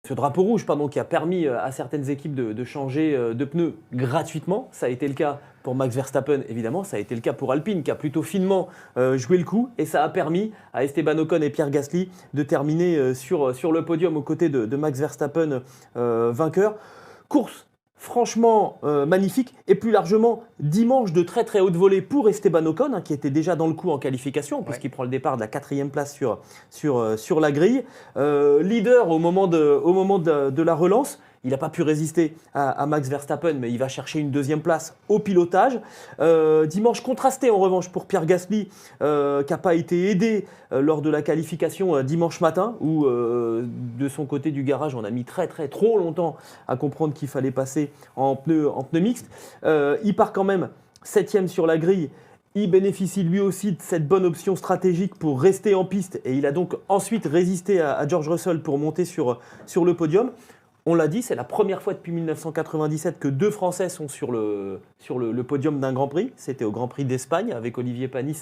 ce drapeau rouge qui a permis à certaines équipes de changer de pneus gratuitement. Ça a été le cas pour Max Verstappen, évidemment. Ça a été le cas pour Alpine, qui a plutôt finement joué le coup. Et ça a permis à Esteban Ocon et Pierre Gasly de terminer sur le podium aux côtés de Max Verstappen vainqueur. Course franchement magnifique, et plus largement dimanche de très très haute volée pour Esteban Ocon, qui était déjà dans le coup en qualification puisqu'il prend le départ de la 4e place sur la grille. Leader au moment de la relance. Il n'a pas pu résister à Max Verstappen, mais il va chercher une 2e place au pilotage. Dimanche contrasté en revanche pour Pierre Gasly, qui n'a pas été aidé lors de la qualification dimanche matin, où de son côté du garage, on a mis trop longtemps à comprendre qu'il fallait passer en pneu mixte. Il part quand même 7e sur la grille. Il bénéficie lui aussi de cette bonne option stratégique pour rester en piste, et il a donc ensuite résisté à George Russell pour monter sur le podium. On l'a dit, c'est la première fois depuis 1997 que 2 Français sont sur le podium d'un Grand Prix. C'était au Grand Prix d'Espagne avec Olivier Panis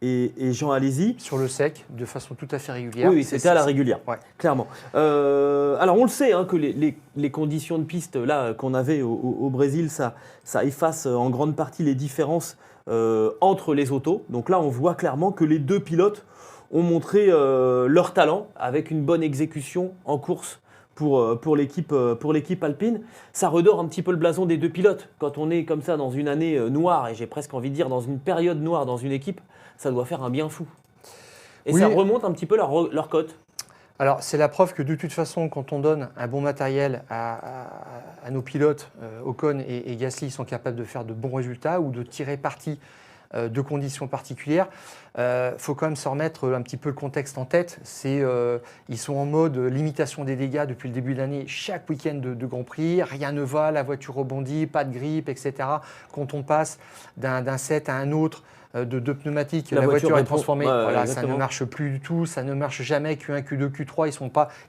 et Jean Alesi. Sur le sec, de façon tout à fait régulière. Oui, c'était à la régulière, ouais. Clairement. Alors on le sait que les conditions de piste là qu'on avait au Brésil, ça efface en grande partie les différences entre les autos. Donc là, on voit clairement que les 2 pilotes ont montré leur talent avec une bonne exécution en course. Pour l'équipe alpine. Ça redore un petit peu le blason des 2 pilotes. Quand on est comme ça dans une année noire, et j'ai presque envie de dire dans une période noire dans une équipe, ça doit faire un bien fou. Et oui, ça remonte un petit peu leur cote. Alors c'est la preuve que de toute façon, quand on donne un bon matériel à nos pilotes, Ocon et Gasly sont capables de faire de bons résultats ou de tirer parti de conditions particulières. Faut quand même se remettre un petit peu le contexte en tête. Ils sont en mode limitation des dégâts depuis le début de l'année, chaque week-end de Grand Prix. Rien ne va, la voiture rebondit, pas de grippe, etc. Quand on passe d'un set à un autre, de pneumatiques, la voiture est transformée. Voilà, ça ne marche plus du tout, ça ne marche jamais. Q1, Q2, Q3,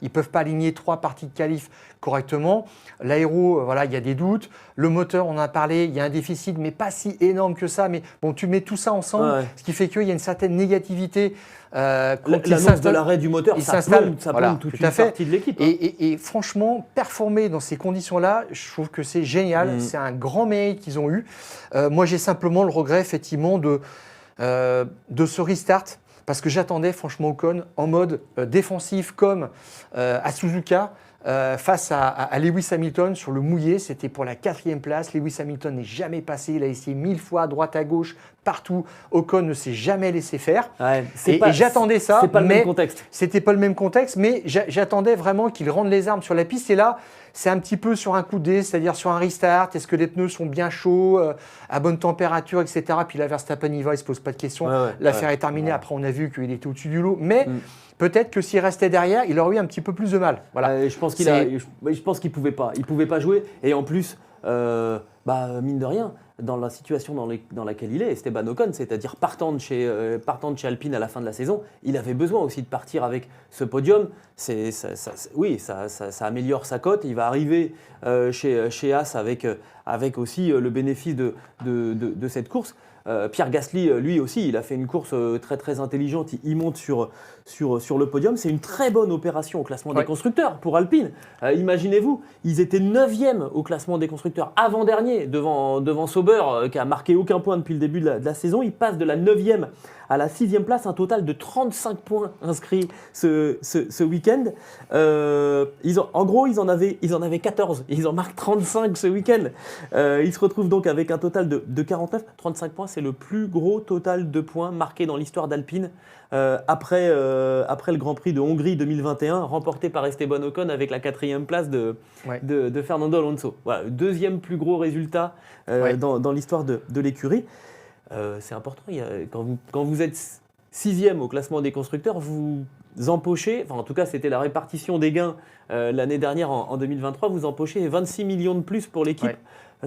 ils ne peuvent pas aligner 3 parties de qualif correctement. L'aéro, il y a des doutes. Le moteur, on en a parlé, il y a un déficit, mais pas si énorme que ça. Mais bon, tu mets tout ça ensemble, ce qui fait qu'il y a une certaine négativité. L'annonce de l'arrêt du moteur, ça plombe toute une partie de l'équipe. Et franchement, performer dans ces conditions-là, je trouve que c'est génial. C'est un grand mérite qu'ils ont eu. Moi, j'ai simplement le regret, effectivement, de ce restart. Parce que j'attendais franchement Ocon en mode défensif comme à Suzuka. Face à Lewis Hamilton sur le mouillé, c'était pour la 4e place. Lewis Hamilton n'est jamais passé, il a essayé 1000 fois à droite, à gauche, partout. Ocon ne s'est jamais laissé faire. Et j'attendais ça. C'est pas le même contexte. C'était pas le même contexte, mais j'attendais vraiment qu'il rende les armes sur la piste. Et là, c'est un petit peu sur un coup de dé, c'est-à-dire sur un restart. Est-ce que les pneus sont bien chauds, à bonne température, etc. Puis là, Verstappen y va, il ne se pose pas de questions. L'affaire est terminée. Après, on a vu qu'il était au-dessus du lot. Mais peut-être que s'il restait derrière, il aurait eu un petit peu plus de mal. Voilà. Je pense qu'il pouvait pas. Il pouvait pas jouer. Et en plus, mine de rien, dans la situation dans laquelle il est, Esteban Ocon, c'est-à-dire partant de chez Alpine à la fin de la saison, il avait besoin aussi de partir avec ce podium. Ça améliore sa cote. Il va arriver chez Haas avec aussi le bénéfice de cette course. Pierre Gasly, lui aussi, il a fait une course très très intelligente. Il monte sur le podium. C'est une très bonne opération au classement des constructeurs pour Alpine. Imaginez-vous, ils étaient 9e au classement des constructeurs, avant-dernier, devant Sauber, qui a marqué aucun point depuis le début de la saison. Ils passent de la 9e à la 6e place, un total de 35 points inscrits ce week-end. En gros, ils en avaient 14. Ils en marquent 35 ce week-end. Ils se retrouvent donc avec un total de 49. 35 points, c'est le plus gros total de points marqué dans l'histoire d'Alpine après le Grand Prix de Hongrie 2021, remporté par Esteban Ocon avec la 4e place de Fernando Alonso. Voilà, 2e plus gros résultat dans l'histoire de l'écurie. C'est important, quand vous êtes 6e au classement des constructeurs, vous empochez, en tout cas c'était la répartition des gains l'année dernière en 2023, vous empochez 26 millions de plus pour l'équipe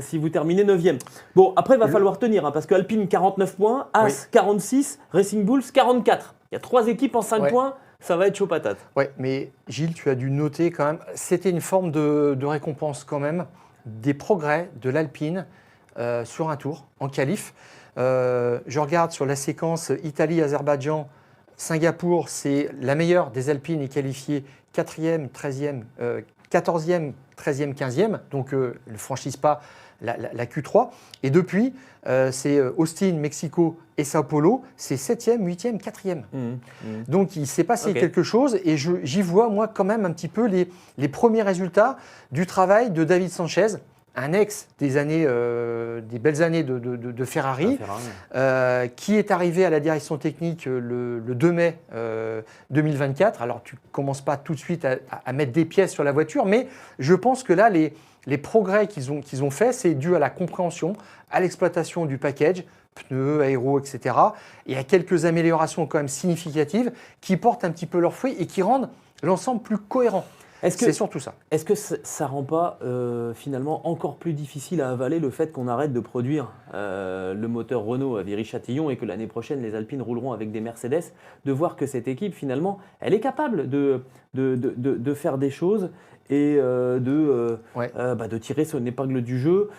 si vous terminez 9e. Bon, après il va falloir tenir, parce que Alpine 49 points, Haas 46, Racing Bulls 44. Il y a 3 équipes en 5 points, ça va être chaud patate. Oui, mais Gilles, tu as dû noter quand même, c'était une forme de récompense quand même, des progrès de l'Alpine sur un tour en qualif. Je regarde sur la séquence Italie, Azerbaïdjan, Singapour, c'est la meilleure des Alpines est qualifiée 4e, 13e, 14e, 13e, 15e, donc ne franchissent pas la Q3. Et depuis, c'est Austin, Mexico et Sao Paulo, c'est 7e, 8e, 4e. Donc il s'est passé quelque chose et j'y vois moi quand même un petit peu les premiers résultats du travail de David Sanchez, un ex des belles années de Ferrari, qui est arrivé à la direction technique le 2 mai 2024. Alors tu ne commences pas tout de suite à mettre des pièces sur la voiture, mais je pense que là, les progrès qu'ils ont faits, c'est dû à la compréhension, à l'exploitation du package, pneus, aéro, etc. Et à quelques améliorations quand même significatives qui portent un petit peu leurs fruits et qui rendent l'ensemble plus cohérent. C'est surtout ça. Est-ce que ça ne rend pas finalement encore plus difficile à avaler le fait qu'on arrête de produire le moteur Renault à Viry-Châtillon et que l'année prochaine les Alpines rouleront avec des Mercedes, de voir que cette équipe finalement elle est capable de faire des choses et de tirer son épingle du jeu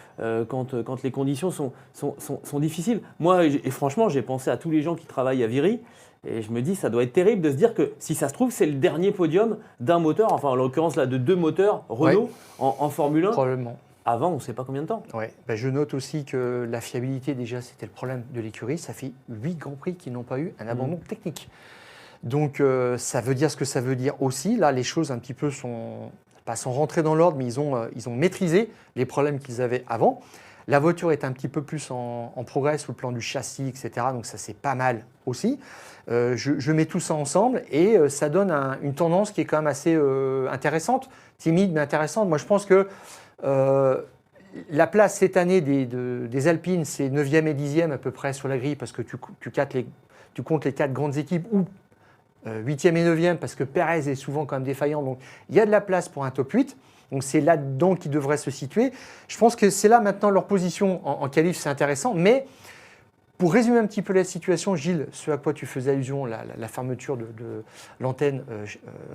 quand les conditions sont difficiles. Moi, franchement, j'ai pensé à tous les gens qui travaillent à Viry. Et je me dis, ça doit être terrible de se dire que si ça se trouve, c'est le dernier podium d'un moteur, enfin en l'occurrence là de 2 moteurs Renault en Formule 1. Probablement. Avant, on ne sait pas combien de temps. Ouais. Je note aussi que la fiabilité, déjà, c'était le problème de l'écurie. Ça fait 8 Grands Prix qui n'ont pas eu un abandon technique. Donc ça veut dire ce que ça veut dire aussi. Là, les choses un petit peu sont rentrées dans l'ordre, mais ils ont maîtrisé les problèmes qu'ils avaient avant. La voiture est un petit peu plus en progrès sous le plan du châssis, etc. Donc ça, c'est pas mal aussi. Je mets tout ça ensemble et ça donne une tendance qui est quand même assez intéressante, timide mais intéressante. Moi, je pense que la place cette année des Alpines, c'est 9e et 10e à peu près sur la grille parce que tu comptes les 4 grandes équipes ou 8e et 9e parce que Perez est souvent quand même défaillant. Donc il y a de la place pour un top 8. Donc c'est là-dedans qu'ils devraient se situer. Je pense que c'est là maintenant leur position en qualif, c'est intéressant. Mais pour résumer un petit peu la situation, Gilles, ce à quoi tu faisais allusion, la fermeture de l'antenne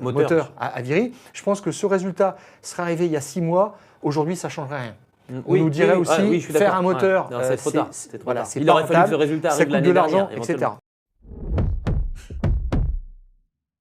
moteur à Viry, je pense que ce résultat serait arrivé il y a 6 mois. Aujourd'hui, ça ne changerait rien. On nous dirait aussi faire un moteur, c'est trop tard. voilà, Il aurait fallu que ce résultat arrive l'année dernière, etc.